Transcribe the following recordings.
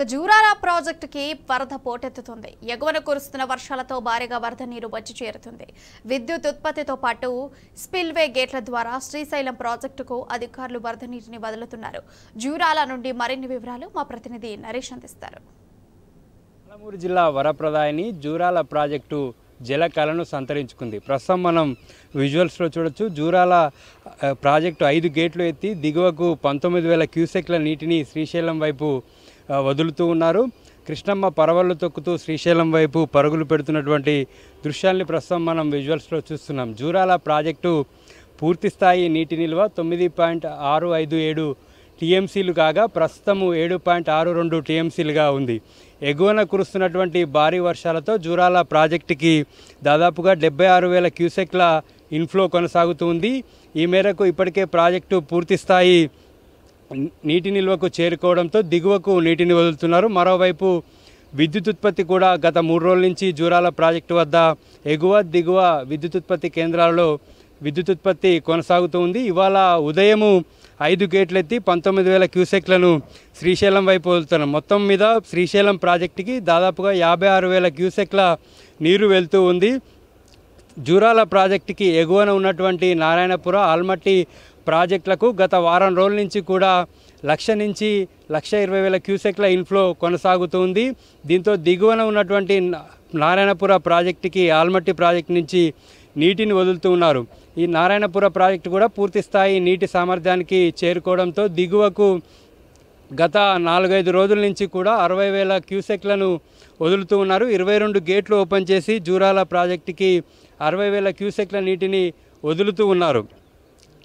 జూరాల ప్రాజెక్టుకి వరద పోటెత్తుతుంది. ఎగువన కురుస్తున్న వర్షాలతో భారీగా వరద నీరు వచ్చి చేరుతుంది. విద్యుత్ ఉత్పత్తితో పాటు స్పిల్వే గేట్ల ద్వారా శ్రీశైలం ప్రాజెక్టుకు అధికారులు వరద నీటిని వదులుతున్నారు. జూరాల నుండి మరిన్ని వివరాలు మా ప్రతినిధి నరేష్ అందిస్తారు. పాలమూరు జిల్లా వరప్రదాయని జూరాల ప్రాజెక్టు జలకళను సంతరించుకుంది. ప్రస్తుతం మనం విజువల్స్లో చూడొచ్చు. జూరాల ప్రాజెక్టు 5 గేట్లు ఎత్తి దిగువకు 19,000 క్యూసెక్ల నీటిని శ్రీశైలం వైపు వదులుతూ ఉన్నారు. కృష్ణమ్మ పరవళ్ళు తొక్కుతూ శ్రీశైలం వైపు పరుగులు పెడుతున్నటువంటి దృశ్యాల్ని ప్రస్తుతం మనం విజువల్స్లో చూస్తున్నాం. జూరాల ప్రాజెక్టు పూర్తిస్థాయి నీటి నిల్వ 9.657 టీఎంసీలు కాగా ప్రస్తుతము 7.62 టీఎంసీలుగా ఉంది. ఎగువన కురుస్తున్నటువంటి భారీ వర్షాలతో జూరాల ప్రాజెక్టుకి దాదాపుగా 76,000 క్యూసెక్ల ఇన్ఫ్లో కొనసాగుతూ ఉంది. ఈ మేరకు ఇప్పటికే ప్రాజెక్టు పూర్తిస్థాయి నీటి నిల్వకు చేరుకోవడంతో దిగువకు నీటిని వదులుతున్నారు. మరోవైపు విద్యుత్ ఉత్పత్తి కూడా గత 3 రోజుల నుంచి జూరాల ప్రాజెక్టు వద్ద ఎగువ దిగువ విద్యుత్ ఉత్పత్తి కేంద్రాలలో విద్యుత్ ఉత్పత్తి కొనసాగుతూ ఉంది. ఇవాళ ఉదయము 5 గేట్లు ఎత్తి 19,000 క్యూసెక్లను శ్రీశైలం వైపు వదులుతున్నారు. మొత్తం మీద శ్రీశైలం ప్రాజెక్టుకి దాదాపుగా 56,000 క్యూసెక్ల నీరు వెళ్తూ ఉంది. జూరాల ప్రాజెక్టుకి ఎగువన ఉన్నటువంటి నారాయణపుర ఆల్మట్టి ప్రాజెక్టులకు గత వారం రోజుల నుంచి కూడా 1,00,000 నుంచి 1,20,000 క్యూసెక్ల ఇన్ఫ్లో కొనసాగుతుంది. దీంతో దిగువన ఉన్నటువంటి నారాయణపుర ప్రాజెక్టుకి ఆల్మట్టి ప్రాజెక్టు నుంచి నీటిని వదులుతూ ఉన్నారు. ఈ నారాయణపుర ప్రాజెక్టు కూడా పూర్తిస్థాయి నీటి సామర్థ్యానికి చేరుకోవడంతో దిగువకు గత 4-5 రోజుల నుంచి కూడా 60,000 క్యూసెక్లను వదులుతూ ఉన్నారు. 22 గేట్లు ఓపెన్ చేసి జూరాల ప్రాజెక్టుకి 60,000 క్యూసెక్ల నీటిని వదులుతూ ఉన్నారు.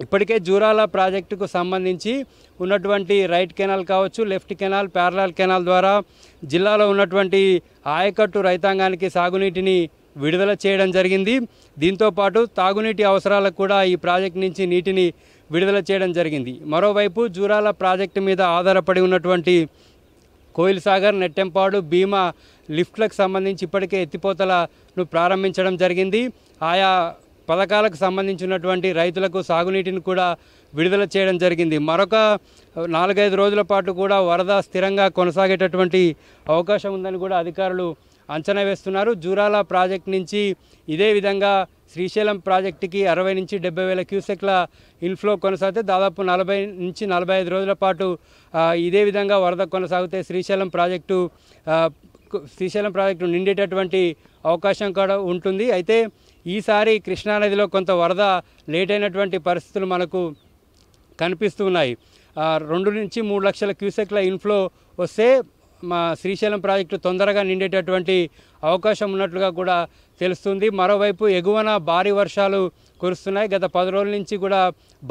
ఇప్పటికే జూరాల ప్రాజెక్టుకు సంబంధించి ఉన్నటువంటి రైట్ కెనాల్ కావచ్చు, లెఫ్ట్ కెనాల్, ప్యారలల్ కెనాల్ ద్వారా జిల్లాలో ఉన్నటువంటి ఆయకట్టు రైతాంగానికి సాగునీటిని విడుదల చేయడం జరిగింది. దీంతోపాటు తాగునీటి అవసరాలకు కూడా ఈ ప్రాజెక్టు నుంచి నీటిని విడుదల చేయడం జరిగింది. మరోవైపు జూరాల ప్రాజెక్టు మీద ఆధారపడి ఉన్నటువంటి కోయిల్ సాగర్, నెట్టెంపాడు, భీమా లిఫ్ట్లకు సంబంధించి ఇప్పటికే ఎత్తిపోతలను ప్రారంభించడం జరిగింది. ఆయా పథకాలకు సంబంధించినటువంటి రైతులకు సాగునీటిని కూడా విడుదల చేయడం జరిగింది. మరొక 4-5 రోజుల పాటు కూడా వరద స్థిరంగా కొనసాగేటటువంటి అవకాశం ఉందని కూడా అధికారులు అంచనా వేస్తున్నారు. జూరాల ప్రాజెక్టు నుంచి ఇదే విధంగా శ్రీశైలం ప్రాజెక్టుకి 60 నుంచి 70,000 క్యూసెక్ల ఇన్ఫ్లో కొనసాగితే దాదాపు 40 నుంచి 45 రోజుల పాటు ఇదే విధంగా వరద కొనసాగితే శ్రీశైలం ప్రాజెక్టు నిండేటటువంటి అవకాశం కూడా ఉంటుంది. అయితే ఈసారి కృష్ణానదిలో కొంత వరద లేట్ అయినటువంటి పరిస్థితులు మనకు కనిపిస్తూ ఉన్నాయి. 2 నుంచి 3 లక్షల క్యూసెక్ల ఇన్ఫ్లో వస్తే మా శ్రీశైలం ప్రాజెక్టు తొందరగా నిండేటటువంటి అవకాశం ఉన్నట్లుగా కూడా తెలుస్తుంది. మరోవైపు ఎగువన భారీ వర్షాలు కురుస్తున్నాయి. గత 10 రోజుల నుంచి కూడా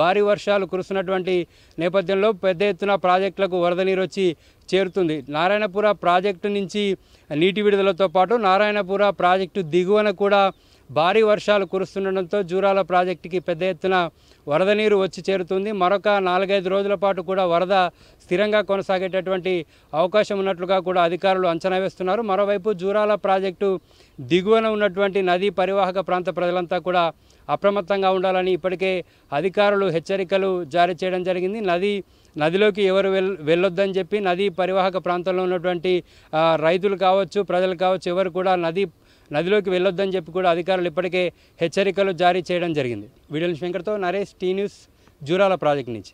భారీ వర్షాలు కురుస్తున్నటువంటి నేపథ్యంలో పెద్ద ఎత్తున ప్రాజెక్టులకు వరద నీరు వచ్చి చేరుతుంది. నారాయణపుర ప్రాజెక్టు నుంచి నీటి విడుదలతో పాటు నారాయణపుర ప్రాజెక్టు దిగువన కూడా భారీ వర్షాలు కురుస్తుండడంతో జూరాల ప్రాజెక్టుకి పెద్ద ఎత్తున వరద నీరు వచ్చి చేరుతుంది. మరొక 4-5 రోజుల పాటు కూడా వరద స్థిరంగా కొనసాగేటటువంటి అవకాశం ఉన్నట్లుగా కూడా అధికారులు అంచనా వేస్తున్నారు. మరోవైపు జూరాల ప్రాజెక్టు దిగువన ఉన్నటువంటి నదీ పరివాహక ప్రాంత ప్రజలంతా కూడా అప్రమత్తంగా ఉండాలని ఇప్పటికే అధికారులు హెచ్చరికలు జారీ చేయడం జరిగింది. నదిలోకి ఎవరు వెళ్ళొద్దని చెప్పి నదీ పరివాహక ప్రాంతంలో ఉన్నటువంటి రైతులు కావచ్చు, ప్రజలు కావచ్చు, ఎవరు కూడా నదిలోకి వెళ్ళొద్దని చెప్పి కూడా అధికారులు ఇప్పటికే హెచ్చరికలు జారీ చేయడం జరిగింది. వీడియో వెంకటతో Naresh, T news, Jurala project నుంచి.